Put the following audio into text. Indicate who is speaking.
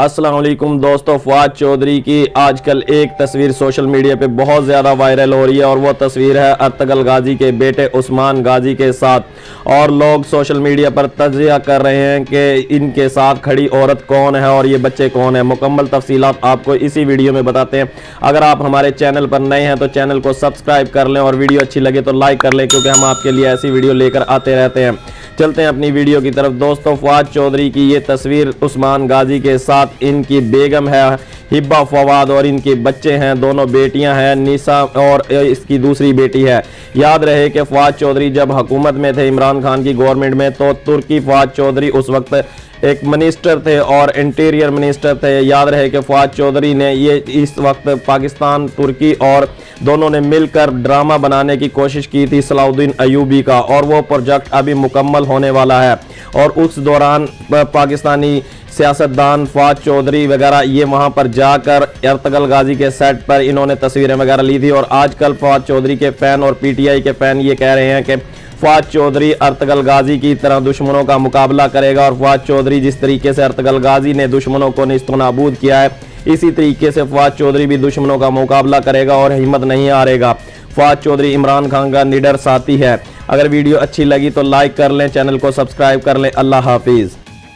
Speaker 1: अस्सलाम वालेकुम दोस्तों, फवाद चौधरी की आजकल एक तस्वीर सोशल मीडिया पे बहुत ज़्यादा वायरल हो रही है और वो तस्वीर है अर्तगल गाजी के बेटे उस्मान गाजी के साथ। और लोग सोशल मीडिया पर तज्जिया कर रहे हैं कि इनके साथ खड़ी औरत कौन है और ये बच्चे कौन है। मुकम्मल तफसीलात आपको इसी वीडियो में बताते हैं। अगर आप हमारे चैनल पर नए हैं तो चैनल को सब्सक्राइब कर लें और वीडियो अच्छी लगे तो लाइक कर लें, क्योंकि हम आपके लिए ऐसी वीडियो लेकर आते रहते हैं। चलते हैं अपनी वीडियो की तरफ। दोस्तों, फवाद चौधरी की ये तस्वीर उस्मान गाजी के साथ इनकी बेगम है हिब्बा फवाद और इनके बच्चे हैं, दोनों बेटियां हैं, निसा और इसकी दूसरी बेटी है। याद रहे कि फवाद चौधरी जब हुकूमत में थे इमरान खान की गवर्नमेंट में, तो तुर्की फवाद चौधरी उस वक्त एक मिनिस्टर थे और इंटीरियर मिनिस्टर थे। याद रहे कि फवाद चौधरी ने ये इस वक्त पाकिस्तान तुर्की और दोनों ने मिलकर ड्रामा बनाने की कोशिश की थी सलाउद्दीन अयूबी का, और वो प्रोजेक्ट अभी मुकम्मल होने वाला है। और उस दौरान पाकिस्तानी सियासतदान फवाद चौधरी वगैरह ये वहाँ पर जाकर अर्तगल गाजी के सेट पर इन्होंने तस्वीरें वगैरह ली थी। और आजकल फवाद चौधरी के फ़ैन और पीटीआई के फ़ैन ये कह रहे हैं कि फवाद चौधरी अर्तगल गाजी की तरह दुश्मनों का मुकाबला करेगा, और फवाद चौधरी जिस तरीके से अर्तगल गाजी ने दुश्मनों को नेस्तनाबूद किया है, इसी तरीके से फवाद चौधरी भी दुश्मनों का मुकाबला करेगा और हिम्मत नहीं हारेगा। फवाद चौधरी इमरान खान का निडर साथी है। अगर वीडियो अच्छी लगी तो लाइक कर लें, चैनल को सब्सक्राइब कर लें। अल्लाह हाफिज़।